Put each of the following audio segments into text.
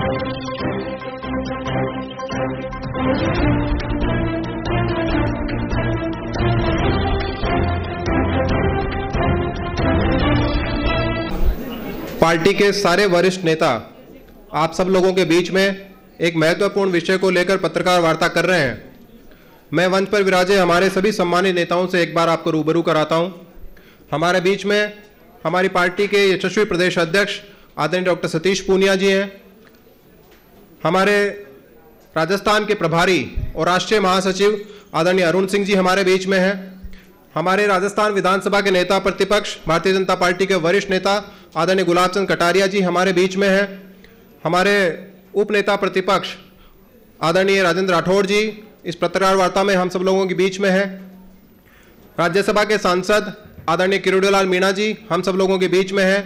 Party के सारे वरिष्ठ नेता आप सब लोगों के बीच में एक महत्वपूर्ण विषय को लेकर पत्रकार वार्ता कर रहे हैं। मैं मंच पर विराजे हमारे सभी सम्मानित नेताओं से एक बार आपको रूबरू कराता हूं। हमारे बीच में हमारी पार्टी के यशस्वी प्रदेश अध्यक्ष आदरणीय डॉक्टर सतीश पूनिया जी हैं। हमारे राजस्थान के प्रभारी और राष्ट्रीय महासचिव आदरणीय अरुण सिंह जी हमारे बीच में हैं। हमारे राजस्थान विधानसभा के नेता प्रतिपक्ष भारतीय जनता पार्टी के वरिष्ठ नेता आदरणीय गुलाब चंद कटारिया जी हमारे बीच में हैं। हमारे उप नेता प्रतिपक्ष आदरणीय राजेंद्र राठौड़ जी इस पत्रकार वार्ता में हम सब लोगों के बीच में हैं। राज्यसभा के सांसद आदरणीय किरोड़ीलाल मीणा जी हम सब लोगों के बीच में हैं।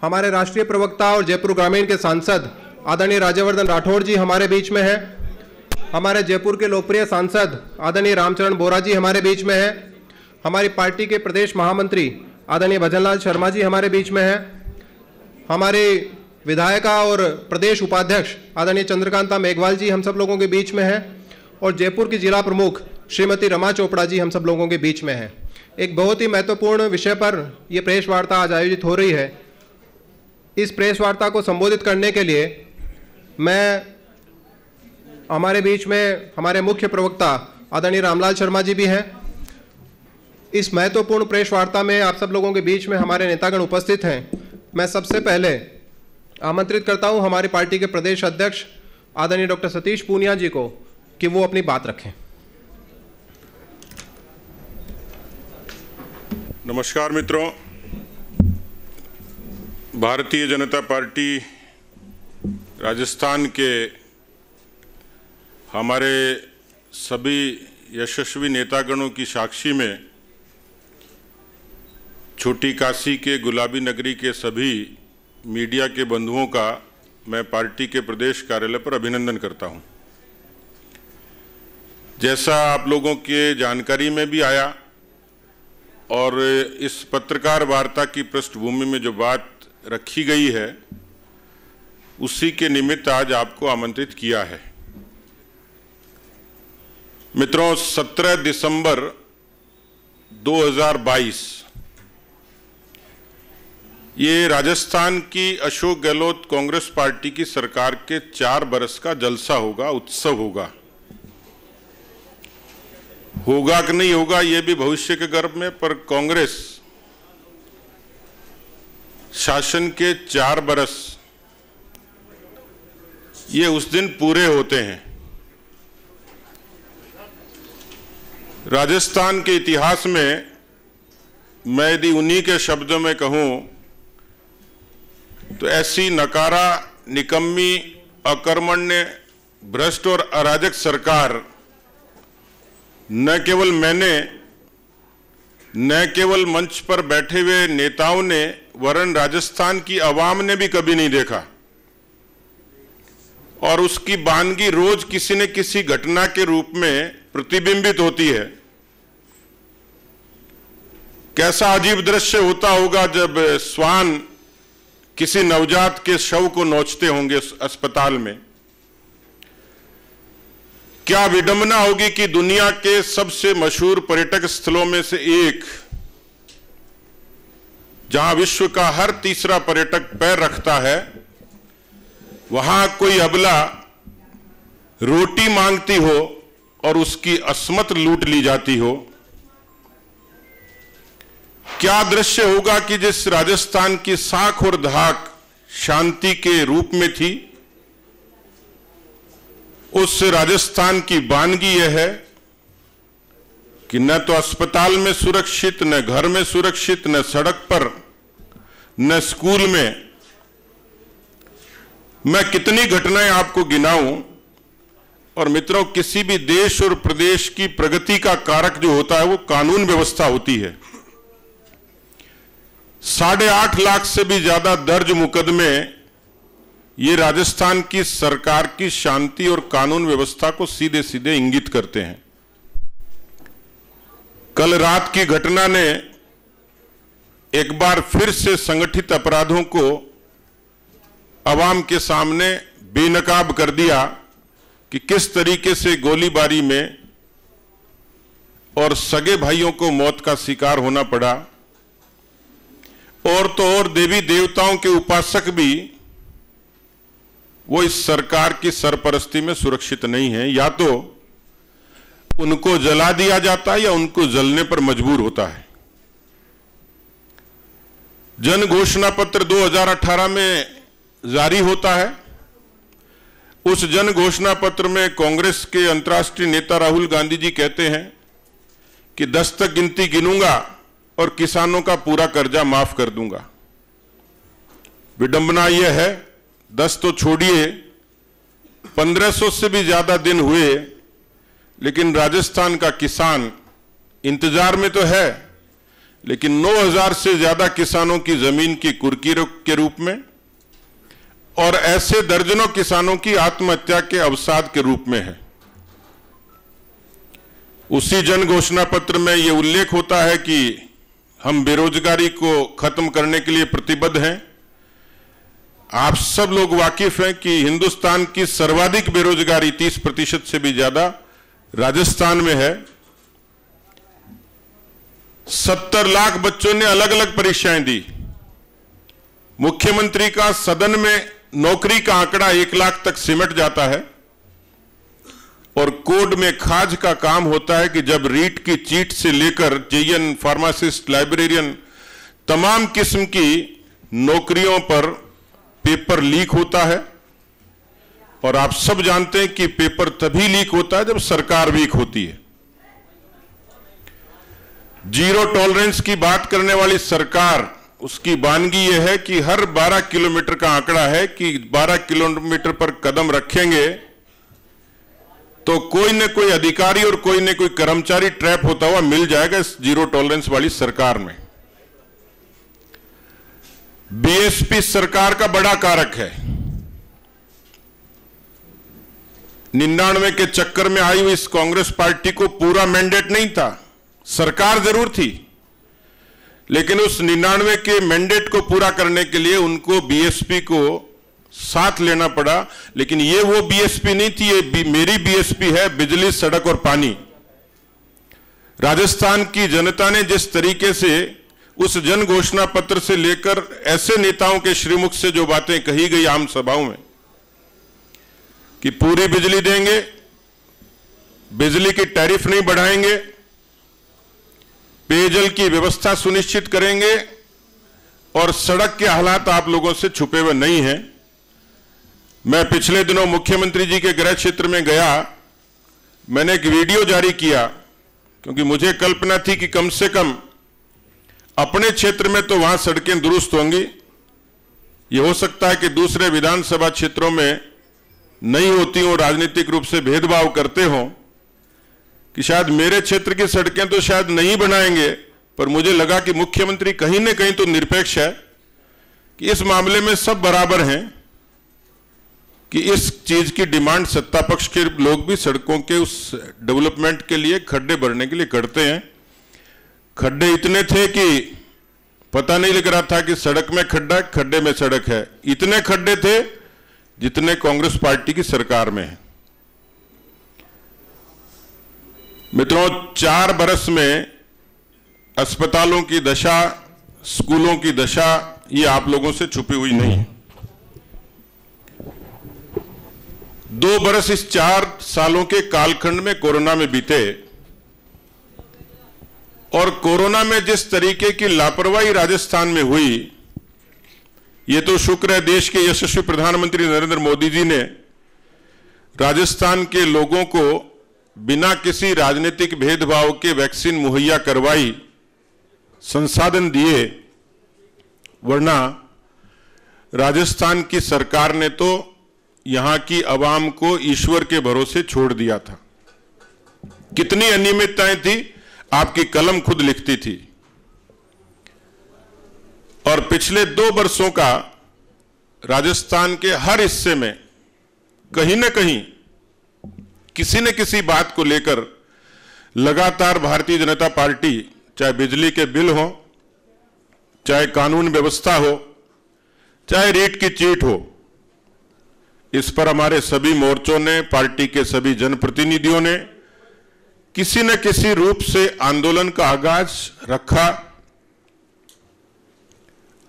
हमारे राष्ट्रीय प्रवक्ता और जयपुर ग्रामीण के सांसद आदरणीय राज्यवर्धन राठौड़ जी हमारे बीच में हैं। हमारे जयपुर के लोकप्रिय सांसद आदरणीय रामचरण बोरा जी हमारे बीच में हैं। हमारी पार्टी के प्रदेश महामंत्री आदरणीय भजनलाल शर्मा जी हमारे बीच में हैं। हमारे विधायिका और प्रदेश उपाध्यक्ष आदरणीय चंद्रकांता मेघवाल जी हम सब लोगों के बीच में हैं। और जयपुर की जिला प्रमुख श्रीमती रमा चोपड़ा जी हम सब लोगों के बीच में हैं। एक बहुत ही महत्वपूर्ण विषय पर यह प्रेस वार्ता आज आयोजित हो रही है। इस प्रेस वार्ता को संबोधित करने के लिए मैं हमारे बीच में हमारे मुख्य प्रवक्ता आदरणीय रामलाल शर्मा जी भी हैं। इस महत्वपूर्ण प्रेस वार्ता में आप सब लोगों के बीच में हमारे नेतागण उपस्थित हैं। मैं सबसे पहले आमंत्रित करता हूं हमारी पार्टी के प्रदेश अध्यक्ष आदरणीय डॉक्टर सतीश पूनिया जी को कि वो अपनी बात रखें। नमस्कार मित्रों, भारतीय जनता पार्टी राजस्थान के हमारे सभी यशस्वी नेतागणों की साक्षी में छोटी काशी के गुलाबी नगरी के सभी मीडिया के बंधुओं का मैं पार्टी के प्रदेश कार्यालय पर अभिनंदन करता हूं। जैसा आप लोगों के जानकारी में भी आया और इस पत्रकार वार्ता की पृष्ठभूमि में जो बात रखी गई है उसी के निमित्त आज आपको आमंत्रित किया है। मित्रों, 17 दिसंबर 2022 ये राजस्थान की अशोक गहलोत कांग्रेस पार्टी की सरकार के 4 बरस का जलसा होगा, उत्सव होगा। होगा कि नहीं होगा ये भी भविष्य के गर्भ में, पर कांग्रेस शासन के 4 बरस ये उस दिन पूरे होते हैं। राजस्थान के इतिहास में मैं यदि उन्हीं के शब्दों में कहूं तो ऐसी नकारा, निकम्मी, अकर्मण्य, भ्रष्ट और अराजक सरकार न केवल मैंने, न केवल मंच पर बैठे हुए नेताओं ने, वरन राजस्थान की आवाम ने भी कभी नहीं देखा। और उसकी बानगी रोज किसी न किसी घटना के रूप में प्रतिबिंबित होती है। कैसा अजीब दृश्य होता होगा जब श्वान किसी नवजात के शव को नोचते होंगे अस्पताल में। क्या विडंबना होगी कि दुनिया के सबसे मशहूर पर्यटक स्थलों में से एक, जहां विश्व का हर तीसरा पर्यटक पैर रखता है, वहां कोई अबला रोटी मांगती हो और उसकी अस्मत लूट ली जाती हो। क्या दृश्य होगा कि जिस राजस्थान की साख और धाक शांति के रूप में थी, उस राजस्थान की वानगी यह है कि न तो अस्पताल में सुरक्षित, न घर में सुरक्षित, न सड़क पर, न स्कूल में। मैं कितनी घटनाएं आपको गिनाऊं। और मित्रों, किसी भी देश और प्रदेश की प्रगति का कारक जो होता है वो कानून व्यवस्था होती है। 8.5 लाख से भी ज्यादा दर्ज मुकदमे ये राजस्थान की सरकार की शांति और कानून व्यवस्था को सीधे सीधे इंगित करते हैं। कल रात की घटना ने एक बार फिर से संगठित अपराधों को आवाम के सामने बेनकाब कर दिया कि किस तरीके से गोलीबारी में और सगे भाइयों को मौत का शिकार होना पड़ा। और तो और देवी देवताओं के उपासक भी वो इस सरकार की सरपरस्ती में सुरक्षित नहीं है, या तो उनको जला दिया जाता है या उनको जलने पर मजबूर होता है। जन घोषणा पत्र 2018 में जारी होता है। उस जन घोषणा पत्र में कांग्रेस के अंतर्राष्ट्रीय नेता राहुल गांधी जी कहते हैं कि 10 तक गिनती गिनूंगा और किसानों का पूरा कर्जा माफ कर दूंगा। विडंबना यह है, 10 तो छोड़िए, 1500 से भी ज्यादा दिन हुए, लेकिन राजस्थान का किसान इंतजार में तो है, लेकिन 9000 से ज्यादा किसानों की जमीन की कुर्की के रूप में और ऐसे दर्जनों किसानों की आत्महत्या के अवसाद के रूप में है। उसी जन घोषणा पत्र में यह उल्लेख होता है कि हम बेरोजगारी को खत्म करने के लिए प्रतिबद्ध हैं। आप सब लोग वाकिफ हैं कि हिंदुस्तान की सर्वाधिक बेरोजगारी 30% से भी ज्यादा राजस्थान में है। 70 लाख बच्चों ने अलग अलग परीक्षाएं दी। मुख्यमंत्री का सदन में नौकरी का आंकड़ा 1 लाख तक सिमट जाता है और कोड में खाज का काम होता है कि जब रीट की चीट से लेकर जेईएन, फार्मासिस्ट, लाइब्रेरियन, तमाम किस्म की नौकरियों पर पेपर लीक होता है। और आप सब जानते हैं कि पेपर तभी लीक होता है जब सरकार वीक होती है। जीरो टॉलरेंस की बात करने वाली सरकार, उसकी वानगी यह है कि हर 12 किलोमीटर का आंकड़ा है कि 12 किलोमीटर पर कदम रखेंगे तो कोई न कोई अधिकारी और कोई न कोई कर्मचारी ट्रैप होता हुआ मिल जाएगा इस जीरो टॉलरेंस वाली सरकार में। बीएसपी सरकार का बड़ा कारक है। 99 के चक्कर में आई हुई इस कांग्रेस पार्टी को पूरा मैंडेट नहीं था, सरकार जरूर थी, लेकिन उस 99 के मैंडेट को पूरा करने के लिए उनको बीएसपी को साथ लेना पड़ा। लेकिन ये वो बीएसपी नहीं थी, ये मेरी बीएसपी है, बिजली, सड़क और पानी। राजस्थान की जनता ने जिस तरीके से उस जन घोषणा पत्र से लेकर ऐसे नेताओं के श्रीमुख से जो बातें कही गई आम सभाओं में कि पूरी बिजली देंगे, बिजली की टैरिफ नहीं बढ़ाएंगे, पेयजल की व्यवस्था सुनिश्चित करेंगे और सड़क के हालात आप लोगों से छुपे हुए नहीं हैं। मैं पिछले दिनों मुख्यमंत्री जी के गृह क्षेत्र में गया, मैंने एक वीडियो जारी किया क्योंकि मुझे कल्पना थी कि कम से कम अपने क्षेत्र में तो वहां सड़कें दुरुस्त होंगी। ये हो सकता है कि दूसरे विधानसभा क्षेत्रों में नहीं होती हो, राजनीतिक रूप से भेदभाव करते हो, कि शायद मेरे क्षेत्र की सड़कें तो शायद नहीं बनाएंगे, पर मुझे लगा कि मुख्यमंत्री कहीं न कहीं तो निरपेक्ष है कि इस मामले में सब बराबर हैं कि इस चीज की डिमांड सत्ता पक्ष के लोग भी सड़कों के उस डेवलपमेंट के लिए, खड्डे भरने के लिए करते हैं। खड्डे इतने थे कि पता नहीं लग रहा था कि सड़क में खड्डा है, खड्डे में सड़क है। इतने खड्डे थे जितने कांग्रेस पार्टी की सरकार में है। मित्रों, 4 बरस में अस्पतालों की दशा, स्कूलों की दशा, ये आप लोगों से छुपी हुई नहीं है। 2 बरस इस 4 सालों के कालखंड में कोरोना में बीते और कोरोना में जिस तरीके की लापरवाही राजस्थान में हुई, ये तो शुक्र है देश के यशस्वी प्रधानमंत्री नरेंद्र मोदी जी ने राजस्थान के लोगों को बिना किसी राजनीतिक भेदभाव के वैक्सीन मुहैया करवाई, संसाधन दिए, वरना राजस्थान की सरकार ने तो यहां की आवाम को ईश्वर के भरोसे छोड़ दिया था। कितनी अनियमितताएं थी, आपकी कलम खुद लिखती थी। और पिछले 2 वर्षों का राजस्थान के हर हिस्से में कहीं न कहीं किसी न किसी बात को लेकर लगातार भारतीय जनता पार्टी, चाहे बिजली के बिल हो, चाहे कानून व्यवस्था हो, चाहे रेट की चीट हो, इस पर हमारे सभी मोर्चों ने, पार्टी के सभी जनप्रतिनिधियों ने किसी न किसी रूप से आंदोलन का आगाज रखा।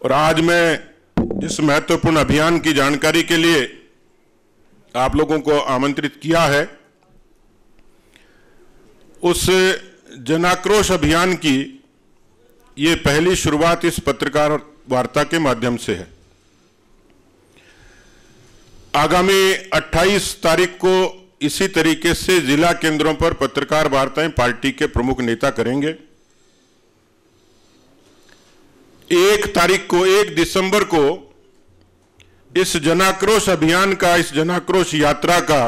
और आज मैं इस महत्वपूर्ण अभियान की जानकारी के लिए आप लोगों को आमंत्रित किया है, उस जनाक्रोश अभियान की ये पहली शुरुआत इस पत्रकार वार्ता के माध्यम से है। आगामी 28 तारीख को इसी तरीके से जिला केंद्रों पर पत्रकार वार्ताएं पार्टी के प्रमुख नेता करेंगे। 1 दिसंबर को इस जनाक्रोश अभियान का, इस जनाक्रोश यात्रा का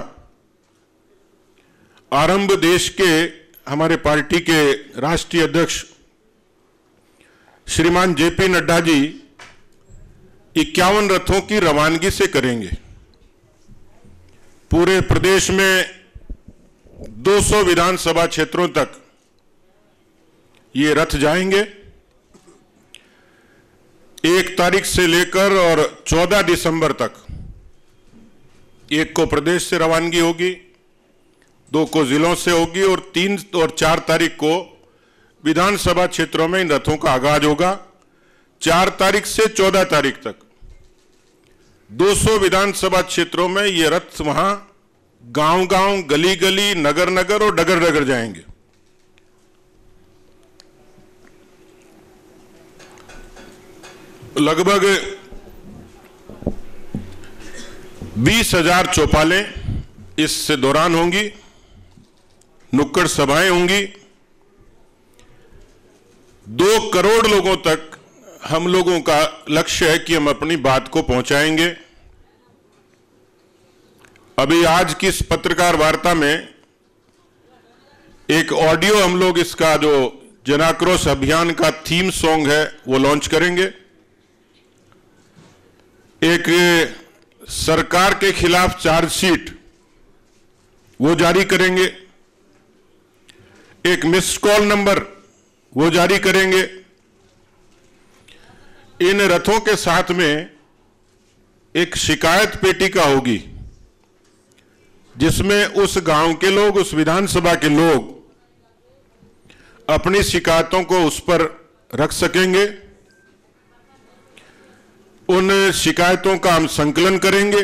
आरंभ देश के हमारे पार्टी के राष्ट्रीय अध्यक्ष श्रीमान जेपी नड्डा जी 51 रथों की रवानगी से करेंगे। पूरे प्रदेश में 200 विधानसभा क्षेत्रों तक ये रथ जाएंगे। 1 तारीख से लेकर और 14 दिसंबर तक, 1 को प्रदेश से रवानगी होगी, 2 को जिलों से होगी और 3 और 4 तारीख को विधानसभा क्षेत्रों में इन रथों का आगाज होगा। 4 तारीख से 14 तारीख तक 200 विधानसभा क्षेत्रों में ये रथ वहां गांव-गांव, गली-गली, नगर-नगर और डगर-डगर जाएंगे। लगभग 20,000 चौपालें इस दौरान होंगी, नुक्कड़ सभाएं होंगी। 2 करोड़ लोगों तक हम लोगों का लक्ष्य है कि हम अपनी बात को पहुंचाएंगे। अभी आज की इस पत्रकार वार्ता में एक ऑडियो हम लोग इसका जो जनाक्रोश अभियान का थीम सॉन्ग है वो लॉन्च करेंगे। एक सरकार के खिलाफ चार्जशीट वो जारी करेंगे। एक मिस्ड कॉल नंबर वो जारी करेंगे। इन रथों के साथ में एक शिकायत पेटिका होगी जिसमें उस गांव के लोग, उस विधानसभा के लोग अपनी शिकायतों को उस पर रख सकेंगे। उन शिकायतों का हम संकलन करेंगे।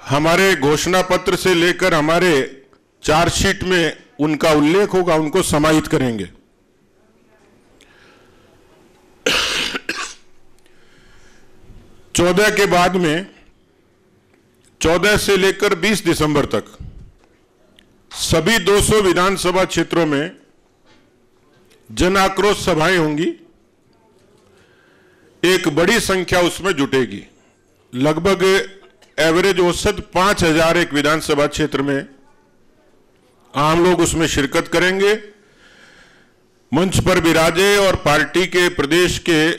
हमारे घोषणा पत्र से लेकर हमारे चार्जशीट में उनका उल्लेख होगा, उनको समाहित करेंगे। चौदह के बाद में 14 से लेकर 20 दिसंबर तक सभी 200 विधानसभा क्षेत्रों में जन आक्रोश सभाएं होंगी। एक बड़ी संख्या उसमें जुटेगी। लगभग एवरेज औसत 5,000 एक विधानसभा क्षेत्र में आम लोग उसमें शिरकत करेंगे। मंच पर विराजे और पार्टी के प्रदेश के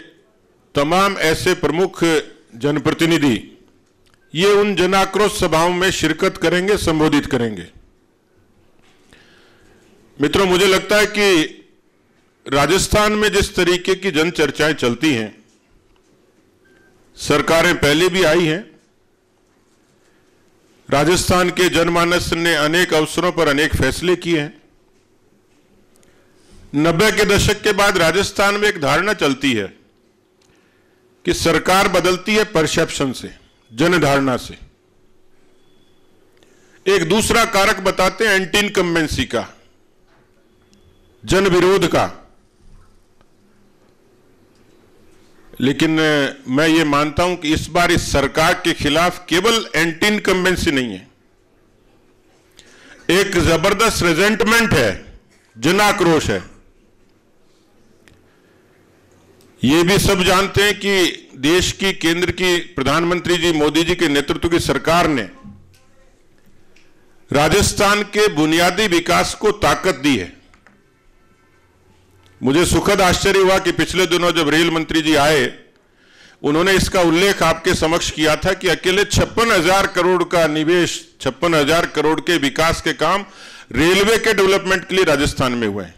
तमाम ऐसे प्रमुख जनप्रतिनिधि ये उन जन आक्रोश सभाओं में शिरकत करेंगे, संबोधित करेंगे। मित्रों, मुझे लगता है कि राजस्थान में जिस तरीके की जन चर्चाएं चलती हैं, सरकारें पहले भी आई हैं। राजस्थान के जनमानस ने अनेक अवसरों पर अनेक फैसले किए हैं। 90 के दशक के बाद राजस्थान में एक धारणा चलती है कि सरकार बदलती है परसेप्शन से, जनधारणा से। एक दूसरा कारक बताते हैं एंटी इनकम्बेंसी का, जन विरोध का। लेकिन मैं ये मानता हूं कि इस बार इस सरकार के खिलाफ केवल एंटी इनकम्बेंसी नहीं है, एक जबरदस्त रेजेंटमेंट है, जन आक्रोश है। ये भी सब जानते हैं कि देश की केंद्र की प्रधानमंत्री जी मोदी जी के नेतृत्व की सरकार ने राजस्थान के बुनियादी विकास को ताकत दी है। मुझे सुखद आश्चर्य हुआ कि पिछले दिनों जब रेल मंत्री जी आए, उन्होंने इसका उल्लेख आपके समक्ष किया था कि अकेले 56,000 करोड़ का निवेश, 56,000 करोड़ के विकास के काम रेलवे के डेवलपमेंट के लिए राजस्थान में हुए हैं।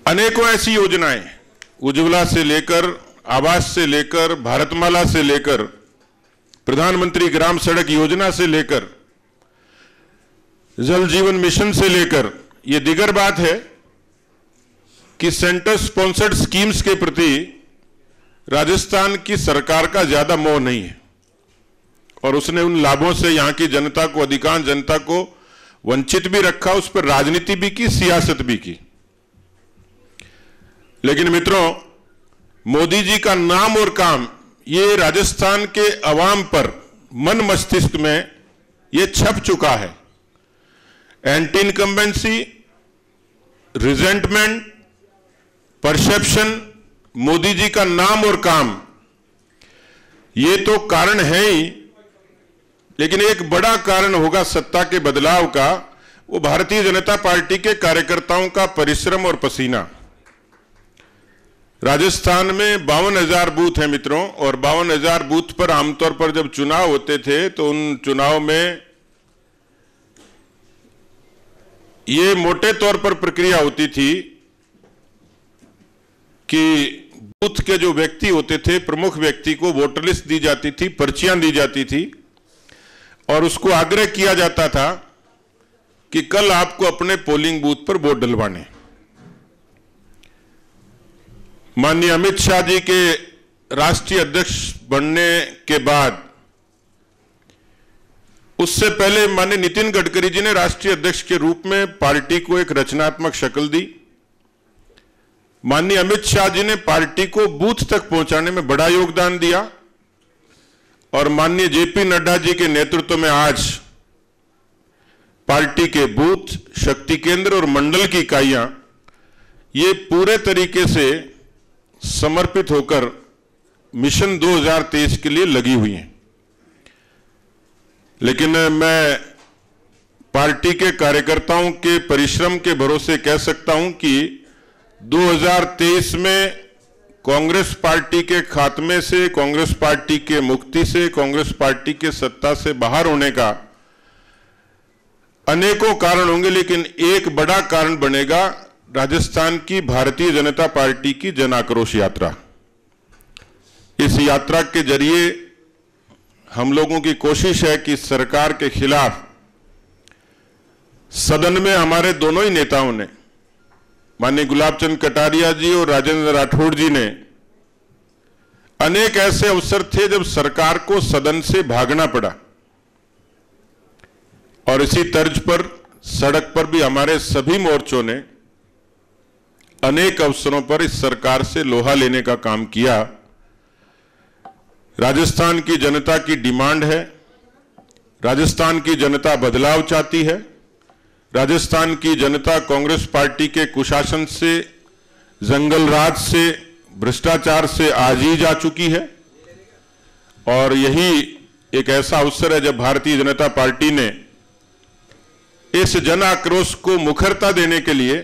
अनेकों ऐसी योजनाएं, उज्ज्वला से लेकर आवास से लेकर, भारतमाला से लेकर, प्रधानमंत्री ग्राम सड़क योजना से लेकर, जल जीवन मिशन से लेकर, यह दिगर बात है कि सेंटर स्पॉन्सर्ड स्कीम्स के प्रति राजस्थान की सरकार का ज्यादा मोह नहीं है और उसने उन लाभों से यहां की जनता को, अधिकांश जनता को वंचित भी रखा, उस पर राजनीति भी की, सियासत भी की। लेकिन मित्रों, मोदी जी का नाम और काम ये राजस्थान के अवाम पर, मन मस्तिष्क में ये छप चुका है। Anti incumbency, resentment, perception, Modi ji का नाम और काम, ये तो कारण है ही, लेकिन एक बड़ा कारण होगा सत्ता के बदलाव का, वो भारतीय जनता पार्टी के कार्यकर्ताओं का परिश्रम और पसीना। राजस्थान में 52,000 बूथ हैं मित्रों, और 52,000 बूथ पर आमतौर पर जब चुनाव होते थे तो उन चुनाव में ये मोटे तौर पर प्रक्रिया होती थी कि बूथ के जो व्यक्ति होते थे, प्रमुख व्यक्ति को वोटर लिस्ट दी जाती थी, पर्चियां दी जाती थी और उसको आग्रह किया जाता था कि कल आपको अपने पोलिंग बूथ पर वोट डलवाने। माननीय अमित शाह जी के राष्ट्रीय अध्यक्ष बनने के बाद, उससे पहले माननीय नितिन गडकरी जी ने राष्ट्रीय अध्यक्ष के रूप में पार्टी को एक रचनात्मक शक्ल दी। माननीय अमित शाह जी ने पार्टी को बूथ तक पहुंचाने में बड़ा योगदान दिया और माननीय जेपी नड्डा जी के नेतृत्व में आज पार्टी के बूथ, शक्ति केंद्र और मंडल की इकाइयां ये पूरे तरीके से समर्पित होकर मिशन 2023 के लिए लगी हुई हैं। लेकिन मैं पार्टी के कार्यकर्ताओं के परिश्रम के भरोसे कह सकता हूं कि 2023 में कांग्रेस पार्टी के खात्मे से, कांग्रेस पार्टी के मुक्ति से, कांग्रेस पार्टी के सत्ता से बाहर होने का अनेकों कारण होंगे, लेकिन एक बड़ा कारण बनेगा राजस्थान की भारतीय जनता पार्टी की जन आक्रोश यात्रा। इस यात्रा के जरिए हम लोगों की कोशिश है कि सरकार के खिलाफ सदन में हमारे दोनों ही नेताओं ने, माननीय गुलाब चंद कटारिया जी और राजेंद्र राठौड़ जी ने, अनेक ऐसे अवसर थे जब सरकार को सदन से भागना पड़ा और इसी तर्ज पर सड़क पर भी हमारे सभी मोर्चों ने अनेक अवसरों पर इस सरकार से लोहा लेने का काम किया। राजस्थान की जनता की डिमांड है, राजस्थान की जनता बदलाव चाहती है, राजस्थान की जनता कांग्रेस पार्टी के कुशासन से, जंगल राज से, भ्रष्टाचार से आजी जा चुकी है और यही एक ऐसा अवसर है जब भारतीय जनता पार्टी ने इस जन आक्रोश को मुखरता देने के लिए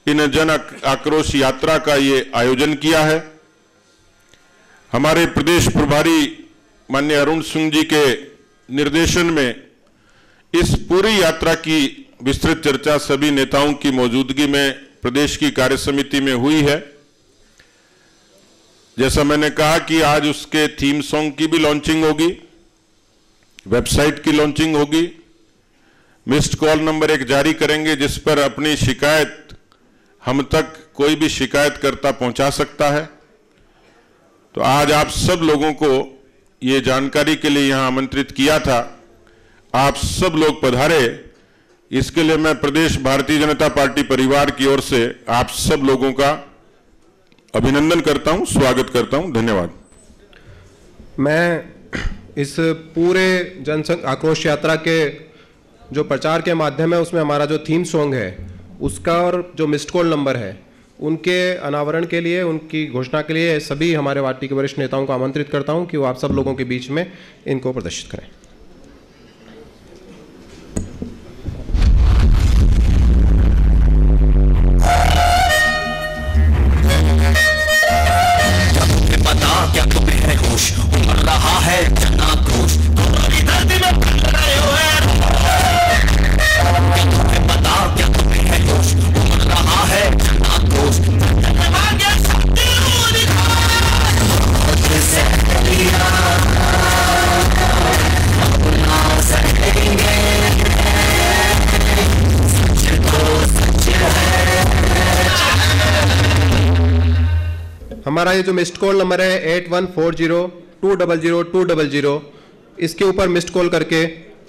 इन जन आक्रोश यात्रा का ये आयोजन किया है। हमारे प्रदेश प्रभारी माननीय अरुण सिंह जी के निर्देशन में इस पूरी यात्रा की विस्तृत चर्चा सभी नेताओं की मौजूदगी में प्रदेश की कार्य समिति में हुई है। जैसा मैंने कहा कि आज उसके थीम सॉन्ग की भी लॉन्चिंग होगी, वेबसाइट की लॉन्चिंग होगी, मिस्ड कॉल नंबर 1 जारी करेंगे जिस पर अपनी शिकायत हम तक कोई भी शिकायतकर्ता पहुंचा सकता है। तो आज आप सब लोगों को ये जानकारी के लिए यहां आमंत्रित किया था, आप सब लोग पधारे, इसके लिए मैं प्रदेश भारतीय जनता पार्टी परिवार की ओर से आप सब लोगों का अभिनंदन करता हूं, स्वागत करता हूं। धन्यवाद। मैं इस पूरे जन आक्रोश यात्रा के जो प्रचार के माध्यम है उसमें हमारा जो थीम सॉन्ग है उसका और जो मिस्ड कॉल नंबर है उनके अनावरण के लिए, उनकी घोषणा के लिए सभी हमारे पार्टी के वरिष्ठ नेताओं को आमंत्रित करता हूं कि वो आप सब लोगों के बीच में इनको प्रदर्शित करें। क्या तुम्हें है होश, उमड़ रहा है जन आक्रोश, तुम्हारी धरती में फैल रहे हो क्या तुम्हें पता, क्या तुम्हें है होश, उमड़ रहा है जन आक्रोश, हमारा ये जो मिस्ड कॉल नंबर है 8140200200, इसके ऊपर मिस्ड कॉल करके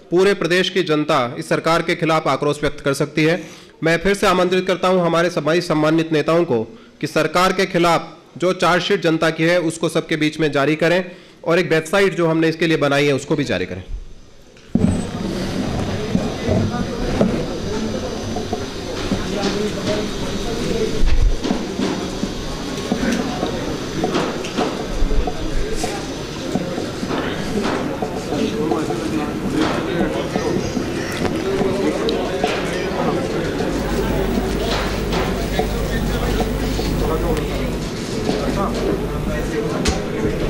पूरे प्रदेश की जनता इस सरकार के खिलाफ आक्रोश व्यक्त कर सकती है। मैं फिर से आमंत्रित करता हूं हमारे सभी सम्मानित नेताओं को कि सरकार के खिलाफ जो चार्जशीट जनता की है उसको सबके बीच में जारी करें और एक वेबसाइट जो हमने इसके लिए बनाई है उसको भी जारी करें।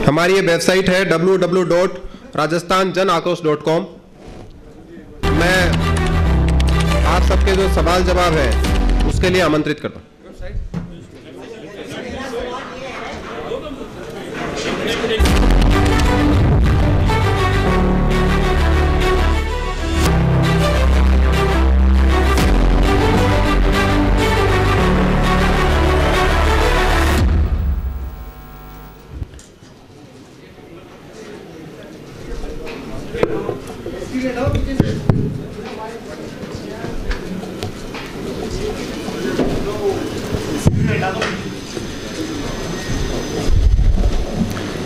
हमारी ये वेबसाइट है www.rajasthanjanakrosh.com। मैं आप सबके जो सवाल जवाब है उसके लिए आमंत्रित करता हूं।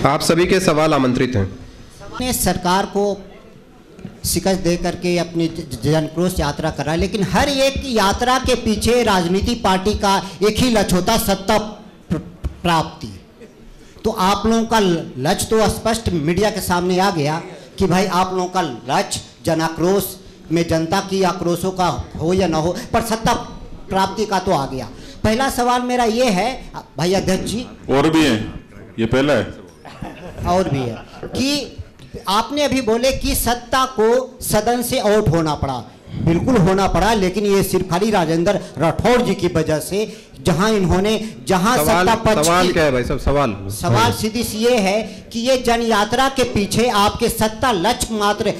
आप सभी के सवाल आमंत्रित हैं। ने सरकार को शिकस्त दे करके अपनी जनक्रोश यात्रा करा, लेकिन हर एक यात्रा के पीछे राजनीति पार्टी का एक ही लक्ष्य होता, सत्ता प्राप्ति। तो आप लोगों का लक्ष्य तो स्पष्ट मीडिया के सामने आ गया कि भाई आप लोगों का लक्ष्य जनाक्रोश में जनता की आक्रोशों का हो या ना हो, पर सत्ता प्राप्ति का तो आ गया। पहला सवाल मेरा ये है भाई अध्यक्ष जी, और भी है, ये पहला है और भी है कि आपने अभी बोले कि सत्ता को सदन से आउट होना पड़ा। बिल्कुल होना पड़ा, लेकिन ये सिर्फ खाली राजेंद्र राठौड़ जी की वजह से, जहां सत्ता पक्ष सवाल क्या है भाई सब? सवाल सीधी सी ये है कि ये जन यात्रा के पीछे आपके सत्ता लक्ष्य मात्र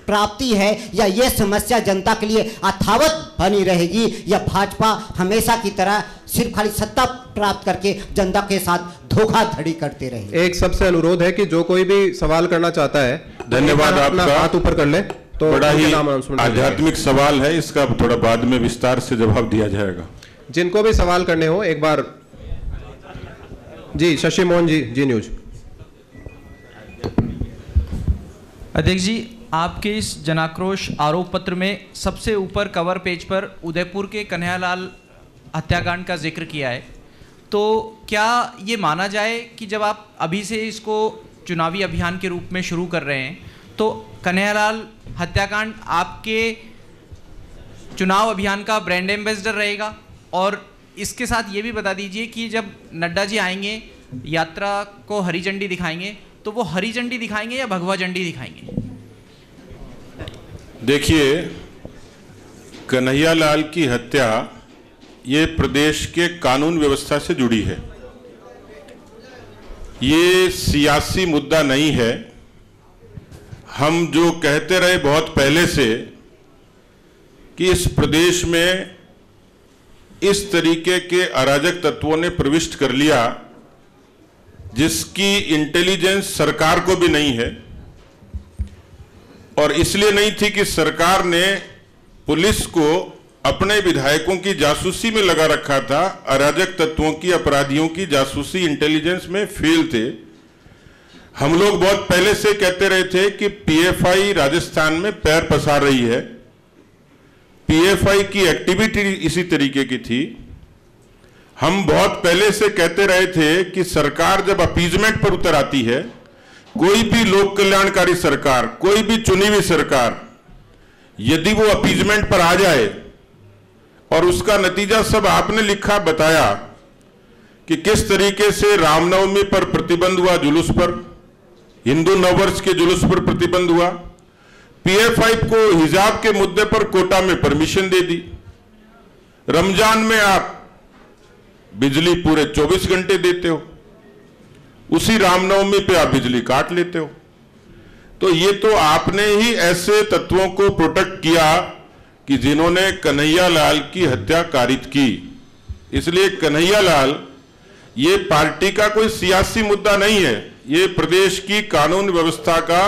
प्राप्ति है या ये समस्या जनता के लिए अथावत बनी रहेगी, या भाजपा हमेशा की तरह सिर्फ खाली सत्ता प्राप्त करके जनता के साथ धोखाधड़ी करते रहे? एक सबसे अनुरोध है कि जो कोई भी सवाल करना चाहता है, धन्यवाद, अपना आपका हाथ ऊपर कर ले। तो बड़ा ही आध्यात्मिक सवाल है, इसका थोड़ा बाद में विस्तार से जवाब दिया जाएगा। जिनको भी सवाल करने हो एक बार जी। शशि मोहन जी, जी न्यूज। अध्यक्ष जी, आपके इस जनाक्रोश आरोप पत्र में सबसे ऊपर कवर पेज पर उदयपुर के कन्हैयालाल हत्याकांड का जिक्र किया है। तो क्या ये माना जाए कि जब आप अभी से इसको चुनावी अभियान के रूप में शुरू कर रहे हैं तो कन्हैयालाल हत्याकांड आपके चुनाव अभियान का ब्रांड एम्बेसडर रहेगा? और इसके साथ ये भी बता दीजिए कि जब नड्डा जी आएंगे, यात्रा को हरी झंडी दिखाएंगे, तो वो हरी झंडी दिखाएंगे या भगवा झंडी दिखाएंगे? देखिए, कन्हैयालाल की हत्या ये प्रदेश के कानून व्यवस्था से जुड़ी है। ये सियासी मुद्दा नहीं है। हम जो कहते रहे बहुत पहले से कि इस प्रदेश में इस तरीके के अराजक तत्वों ने प्रविष्ट कर लिया जिसकी इंटेलिजेंस सरकार को भी नहीं है, और इसलिए नहीं थी कि सरकार ने पुलिस को अपने विधायकों की जासूसी में लगा रखा था। अराजक तत्वों की, अपराधियों की जासूसी इंटेलिजेंस में फेल थे। हम लोग बहुत पहले से कहते रहे थे कि पीएफआई राजस्थान में पैर पसार रही है। पीएफआई की एक्टिविटी इसी तरीके की थी। हम बहुत पहले से कहते रहे थे कि सरकार जब अपीजमेंट पर उतर आती है, कोई भी लोक कल्याणकारी सरकार, कोई भी चुनी हुई सरकार, यदि वो अपीजमेंट पर आ जाए और उसका नतीजा सब आपने लिखा, बताया कि किस तरीके से रामनवमी पर प्रतिबंध हुआ, जुलूस पर, हिंदू नववर्ष के जुलूस पर प्रतिबंध हुआ, पीएफआई को हिजाब के मुद्दे पर कोटा में परमिशन दे दी, रमजान में आप बिजली पूरे 24 घंटे देते हो, उसी रामनवमी पे आप बिजली काट लेते हो। तो ये तो आपने ही ऐसे तत्वों को प्रोटेक्ट किया कि जिन्होंने कन्हैयालाल की हत्या कारित की। इसलिए कन्हैयालाल ये पार्टी का कोई सियासी मुद्दा नहीं है, ये प्रदेश की कानून व्यवस्था का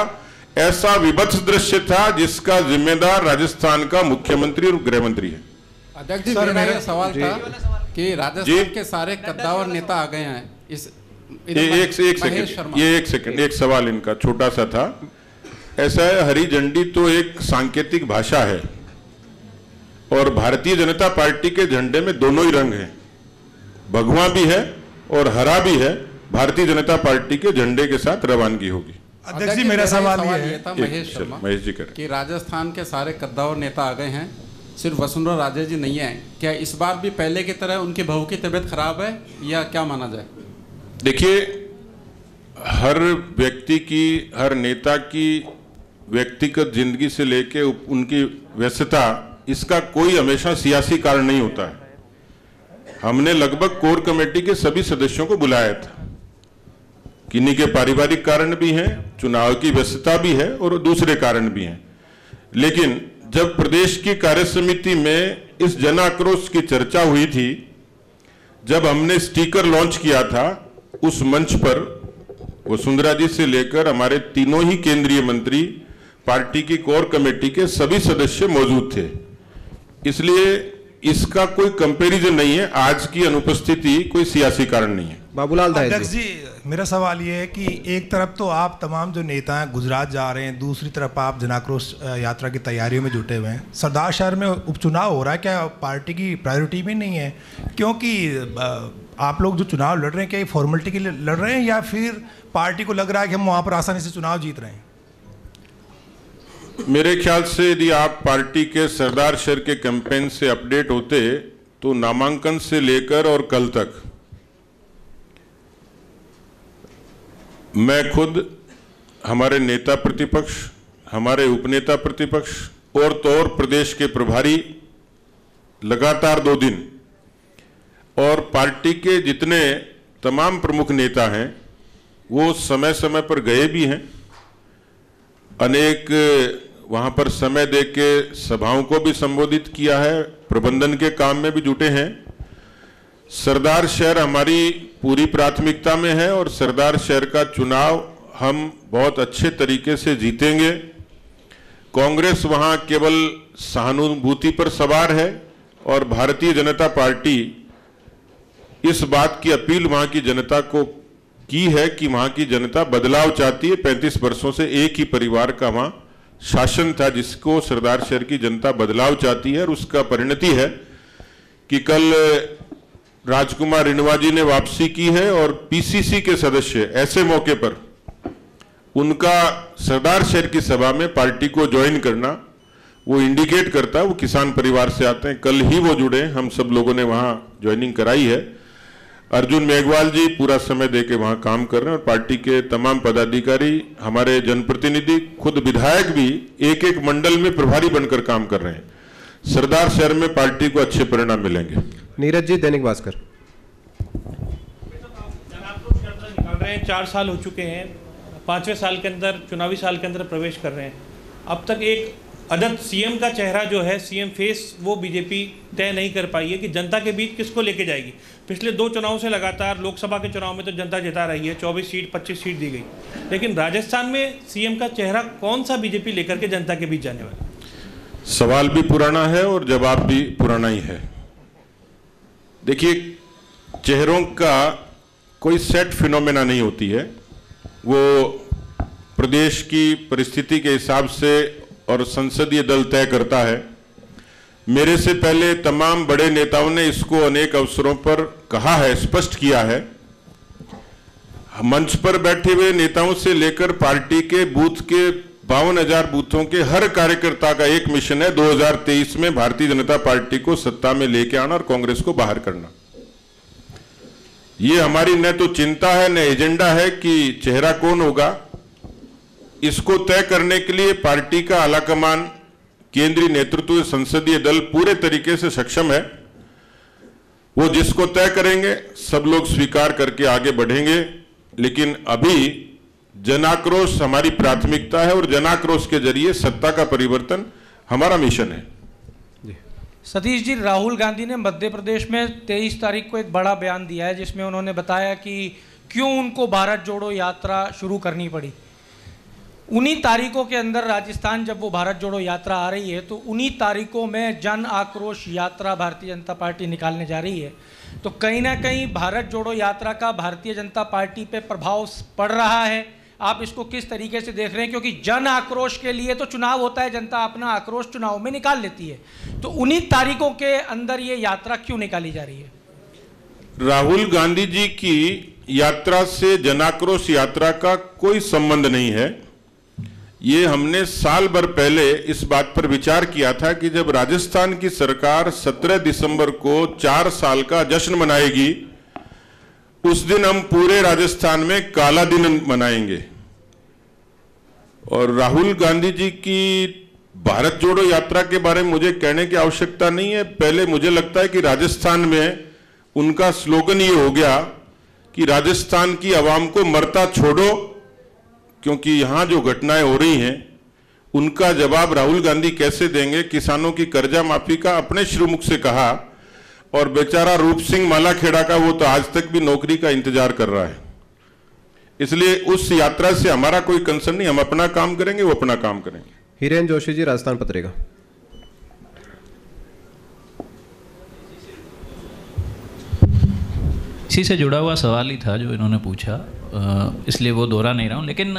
ऐसा विभत्स दृश्य था जिसका जिम्मेदार राजस्थान का मुख्यमंत्री और गृह मंत्री है। अध्यक्ष जी, मेरा यह सवाल था कि राजस्थान के सारे कद्दावर नेता आ गए हैं इस एक सेकंड, एक सवाल इनका छोटा सा था। ऐसा है, हरी झंडी तो एक सांकेतिक भाषा है और भारतीय जनता पार्टी के झंडे में दोनों ही रंग हैं, भगवा भी है और हरा भी है। भारतीय जनता पार्टी के झंडे के साथ रवानगी होगी। अध्यक्ष जी, मेरा सवाल ये था महेश जी कर कि राजस्थान के सारे कद्दावर नेता आ गए हैं, सिर्फ वसुंधरा राजे जी नहीं है, क्या इस बार भी पहले की तरह उनकी बहू की तबीयत खराब है या क्या माना जाए? देखिए, हर व्यक्ति की, हर नेता की व्यक्तिगत जिंदगी से लेके उनकी व्यस्तता, इसका कोई हमेशा सियासी कारण नहीं होता है। हमने लगभग कोर कमेटी के सभी सदस्यों को बुलाया था, किन्हीं के पारिवारिक कारण भी हैं, चुनाव की व्यस्तता भी है और दूसरे कारण भी हैं। लेकिन जब प्रदेश की कार्य समिति में इस जन आक्रोश की चर्चा हुई थी, जब हमने स्टिकर लॉन्च किया था, उस मंच पर वसुंधरा जी से लेकर हमारे तीनों ही केंद्रीय मंत्री, पार्टी की कोर कमेटी के सभी सदस्य मौजूद थे। इसलिए इसका कोई कंपैरिजन नहीं है, आज की अनुपस्थिति कोई सियासी कारण नहीं है। बाबूलाल अध्यक्ष जी, मेरा सवाल ये है कि एक तरफ तो आप तमाम जो नेता हैं गुजरात जा रहे हैं, दूसरी तरफ आप जनाक्रोश यात्रा की तैयारियों में जुटे हुए हैं। सरदार शहर में उपचुनाव हो रहा है, क्या पार्टी की प्रायोरिटी भी नहीं है? क्योंकि आप लोग जो चुनाव लड़ रहे हैं, क्या ये फॉर्मेलिटी के लिए लड़ रहे हैं या फिर पार्टी को लग रहा है कि हम वहाँ पर आसानी से चुनाव जीत रहे हैं? मेरे ख्याल से यदि आप पार्टी के सरदार शहर के कैंपेन से अपडेट होते तो नामांकन से लेकर और कल तक मैं खुद, हमारे नेता प्रतिपक्ष, हमारे उपनेता प्रतिपक्ष और तो और प्रदेश के प्रभारी लगातार 2 दिन और पार्टी के जितने तमाम प्रमुख नेता हैं वो समय समय पर गए भी हैं। अनेक वहां पर समय देके सभाओं को भी संबोधित किया है, प्रबंधन के काम में भी जुटे हैं। सरदार शहर हमारी पूरी प्राथमिकता में है और सरदार शहर का चुनाव हम बहुत अच्छे तरीके से जीतेंगे। कांग्रेस वहां केवल सहानुभूति पर सवार है और भारतीय जनता पार्टी इस बात की अपील वहां की जनता को की है कि वहां की जनता बदलाव चाहती है। 35 वर्षों से एक ही परिवार का वहां शासन था, जिसको सरदार शहर की जनता बदलाव चाहती है और उसका परिणति है कि कल राजकुमार रिणवा जी ने वापसी की है और पीसीसी के सदस्य ऐसे मौके पर उनका सरदार शहर की सभा में पार्टी को ज्वाइन करना वो इंडिकेट करता है वो किसान परिवार से आते हैं। कल ही वो जुड़े, हम सब लोगों ने वहां ज्वाइनिंग कराई है। अर्जुन मेघवाल जी पूरा समय देके वहां काम कर रहे हैं और पार्टी के तमाम पदाधिकारी, हमारे जनप्रतिनिधि, खुद विधायक भी एक एक मंडल में प्रभारी बनकर काम कर रहे हैं। सरदार शहर में पार्टी को अच्छे परिणाम मिलेंगे। नीरज जी, दैनिक भास्कर। निकाल रहे हैं, 4 साल हो चुके हैं, 5वें साल के अंदर, चुनावी साल के अंदर प्रवेश कर रहे हैं। अब तक एक अदद सीएम का चेहरा जो है, सीएम फेस, वो बीजेपी तय नहीं कर पाई है कि जनता के बीच किसको लेके जाएगी। पिछले 2 चुनावों से लगातार, लोकसभा के चुनाव में तो जनता जिता रही है, 24 सीट 25 सीट दी गई, लेकिन राजस्थान में सीएम का चेहरा कौन सा बीजेपी लेकर के जनता के बीच जाने वाला? सवाल भी पुराना है और जवाब भी पुराना ही है। देखिए, चेहरों का कोई सेट फिनोमेना नहीं होती है, वो प्रदेश की परिस्थिति के हिसाब से और संसदीय दल तय करता है। मेरे से पहले तमाम बड़े नेताओं ने इसको अनेक अवसरों पर कहा है, स्पष्ट किया है। मंच पर बैठे हुए नेताओं से लेकर पार्टी के बूथ के 52,000 बूथों के हर कार्यकर्ता का एक मिशन है, 2023 में भारतीय जनता पार्टी को सत्ता में लेके आना और कांग्रेस को बाहर करना। ये हमारी न तो चिंता है न एजेंडा है कि चेहरा कौन होगा। इसको तय करने के लिए पार्टी का आलाकमान, केंद्रीय नेतृत्व, संसदीय दल पूरे तरीके से सक्षम है। वो जिसको तय करेंगे सब लोग स्वीकार करके आगे बढ़ेंगे। लेकिन अभी जनाक्रोश हमारी प्राथमिकता है और जनाक्रोश के जरिए सत्ता का परिवर्तन हमारा मिशन है। सतीश जी, राहुल गांधी ने मध्य प्रदेश में 23 तारीख को एक बड़ा बयान दिया है जिसमें उन्होंने बताया कि क्यों उनको भारत जोड़ो यात्रा शुरू करनी पड़ी। उन्हीं तारीखों के अंदर राजस्थान जब वो भारत जोड़ो यात्रा आ रही है तो उन्हीं तारीखों में जन आक्रोश यात्रा भारतीय जनता पार्टी निकालने जा रही है। तो कहीं ना कहीं भारत जोड़ो यात्रा का भारतीय जनता पार्टी पे प्रभाव पड़ रहा है। आप इसको किस तरीके से देख रहे हैं? क्योंकि जन आक्रोश के लिए तो चुनाव होता है, जनता अपना आक्रोश चुनाव में निकाल लेती है, तो उन्हीं तारीखों के अंदर ये यात्रा क्यों निकाली जा रही है? राहुल गांधी जी की यात्रा से जनाक्रोश यात्रा का कोई संबंध नहीं है। ये हमने साल भर पहले इस बात पर विचार किया था कि जब राजस्थान की सरकार 17 दिसंबर को 4 साल का जश्न मनाएगी, उस दिन हम पूरे राजस्थान में काला दिन मनाएंगे। और राहुल गांधी जी की भारत जोड़ो यात्रा के बारे में मुझे कहने की आवश्यकता नहीं है। पहले मुझे लगता है कि राजस्थान में उनका स्लोगन ये हो गया कि राजस्थान की आवाम को मरता छोड़ो, क्योंकि यहां जो घटनाएं हो रही हैं उनका जवाब राहुल गांधी कैसे देंगे। किसानों की कर्जा माफी का अपने श्रीमुख से कहा, और बेचारा रूप सिंह मालाखेड़ा का वो तो आज तक भी नौकरी का इंतजार कर रहा है। इसलिए उस यात्रा से हमारा कोई कंसर्न नहीं, हम अपना काम करेंगे, वो अपना काम करेंगे। हिरेन जोशी जी, राजस्थान पत्रिका। इसी से जुड़ा हुआ सवाल ही था जो इन्होंने पूछा, इसलिए वो दोहरा नहीं रहा हूँ। लेकिन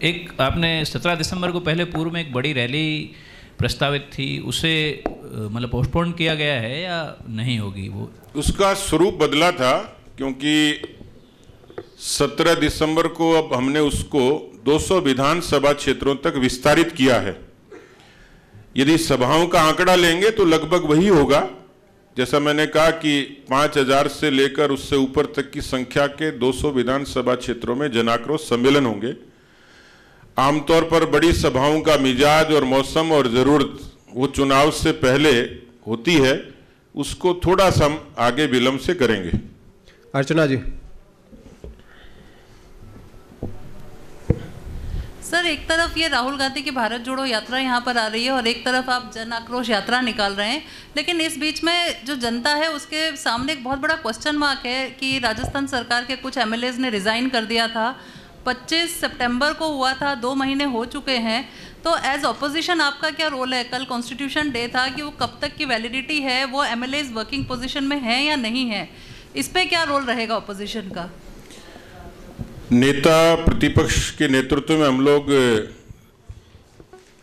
एक आपने 17 दिसंबर को पहले पूर्व में एक बड़ी रैली प्रस्तावित थी, उसे मतलब पोस्टपोन किया गया है या नहीं होगी? वो उसका स्वरूप बदला था, क्योंकि 17 दिसंबर को अब हमने उसको 200 विधानसभा क्षेत्रों तक विस्तारित किया है। यदि सभाओं का आंकड़ा लेंगे तो लगभग वही होगा। जैसा मैंने कहा कि 5000 से लेकर उससे ऊपर तक की संख्या के 200 विधानसभा क्षेत्रों में जनाक्रोश सम्मेलन होंगे। आमतौर पर बड़ी सभाओं का मिजाज और मौसम और जरूरत वो चुनाव से पहले होती है, उसको थोड़ा सा हम आगे विलंब से करेंगे। अर्चना जी। सर, एक तरफ ये राहुल गांधी की भारत जोड़ो यात्रा यहाँ पर आ रही है और एक तरफ आप जन आक्रोश यात्रा निकाल रहे हैं, लेकिन इस बीच में जो जनता है उसके सामने एक बहुत बड़ा क्वेश्चन मार्क है कि राजस्थान सरकार के कुछ एमएलएज ने रिज़ाइन कर दिया था। 25 सितंबर को हुआ था, 2 महीने हो चुके हैं। तो एज ऑपोजिशन आपका क्या रोल है? कल कॉन्स्टिट्यूशन डे था कि वो कब तक की वैलिडिटी है, वो एमएलएज वर्किंग पोजीशन में है या नहीं है, इस पे क्या रोल रहेगा ऑपोजिशन का? नेता प्रतिपक्ष के नेतृत्व में हम लोग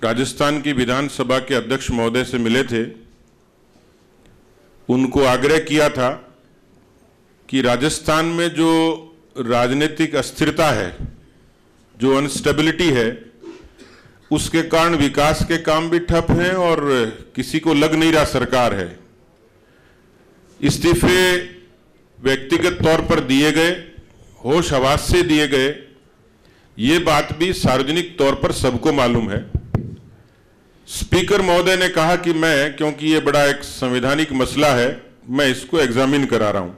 राजस्थान की विधानसभा के अध्यक्ष महोदय से मिले थे। उनको आग्रह किया था कि राजस्थान में जो राजनीतिक अस्थिरता है, जो अनस्टेबिलिटी है, उसके कारण विकास के काम भी ठप हैं और किसी को लग नहीं रहा सरकार है। इस्तीफे व्यक्तिगत तौर पर दिए गए, होश हवास से दिए गए, ये बात भी सार्वजनिक तौर पर सबको मालूम है। स्पीकर महोदय ने कहा कि मैं, क्योंकि ये बड़ा एक संवैधानिक मसला है, मैं इसको एग्जामिन करा रहा हूं।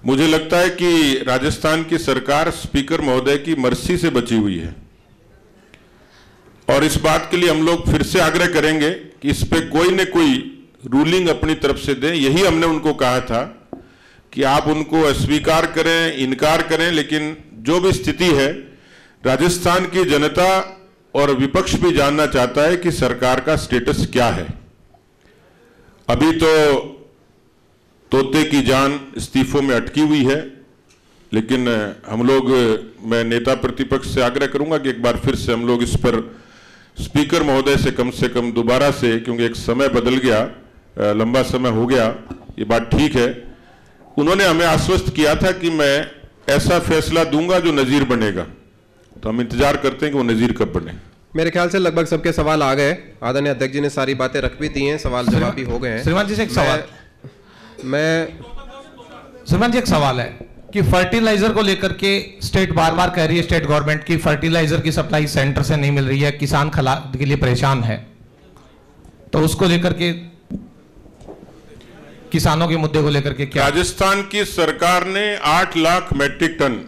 मुझे लगता है कि राजस्थान की सरकार स्पीकर महोदय की मर्जी से बची हुई है, और इस बात के लिए हम लोग फिर से आग्रह करेंगे कि इस पे कोई न कोई रूलिंग अपनी तरफ से दें। यही हमने उनको कहा था कि आप उनको अस्वीकार करें, इनकार करें, लेकिन जो भी स्थिति है, राजस्थान की जनता और विपक्ष भी जानना चाहता है कि सरकार का स्टेटस क्या है। अभी तो तोते की जान इस्तीफों में अटकी हुई है, लेकिन हम लोग, मैं नेता प्रतिपक्ष से आग्रह करूंगा कि एक बार फिर से हम लोग इस पर स्पीकर महोदय से कम दोबारा से, क्योंकि एक समय बदल गया, लंबा समय हो गया, ये बात ठीक है। उन्होंने हमें आश्वस्त किया था कि मैं ऐसा फैसला दूंगा जो नजीर बनेगा, तो हम इंतजार करते हैं कि वो नजीर कब बने। मेरे ख्याल से लगभग सबके सवाल आ गए। आदरणीय अध्यक्ष जी ने सारी बातें रख भी दी हैं, सवाल जवाब भी हो गए हैं। श्रीमान जी से एक सवाल, श्रीमान जी एक सवाल है कि फर्टिलाइजर को लेकर के स्टेट बार बार कह रही है, स्टेट गवर्नमेंट की फर्टिलाइजर की सप्लाई सेंटर से नहीं मिल रही है, किसान खाद के लिए परेशान है, तो उसको लेकर के, किसानों के मुद्दे को लेकर के क्या? राजस्थान की सरकार ने 8 लाख मैट्रिक टन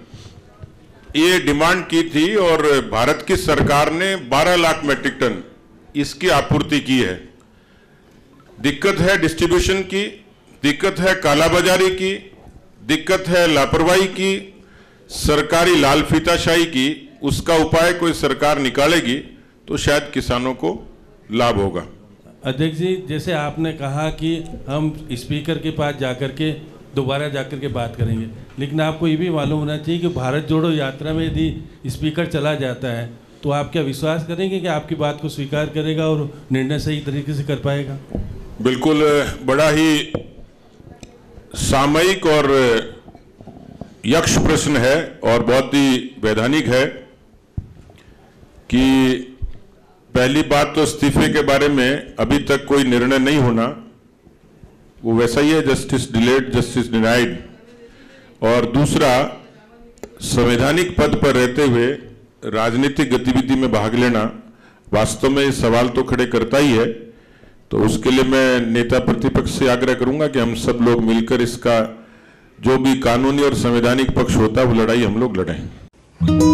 ये डिमांड की थी और भारत की सरकार ने 12 लाख मैट्रिक टन इसकी आपूर्ति की है। दिक्कत है डिस्ट्रीब्यूशन की, दिक्कत है कालाबाजारी की, दिक्कत है लापरवाही की, सरकारी लाल फीताशाही की, उसका उपाय कोई सरकार निकालेगी तो शायद किसानों को लाभ होगा। अध्यक्ष जी, जैसे आपने कहा कि हम स्पीकर के पास जाकर के दोबारा जाकर के बात करेंगे, लेकिन आपको ये भी मालूम होना चाहिए कि भारत जोड़ो यात्रा में यदि स्पीकर चला जाता है तो आप क्या विश्वास करेंगे कि आपकी बात को स्वीकार करेगा और निर्णय सही तरीके से कर पाएगा? बिल्कुल, बड़ा ही सामयिक और यक्ष प्रश्न है और बहुत ही वैधानिक है कि पहली बात तो इस्तीफे के बारे में अभी तक कोई निर्णय नहीं होना, वो वैसा ही है, जस्टिस डिलेड जस्टिस डिनाइड। और दूसरा, संवैधानिक पद पर रहते हुए राजनीतिक गतिविधि में भाग लेना वास्तव में सवाल तो खड़े करता ही है। तो उसके लिए मैं नेता प्रतिपक्ष से आग्रह करूंगा कि हम सब लोग मिलकर इसका जो भी कानूनी और संवैधानिक पक्ष होता है वो लड़ाई हम लोग लड़ें।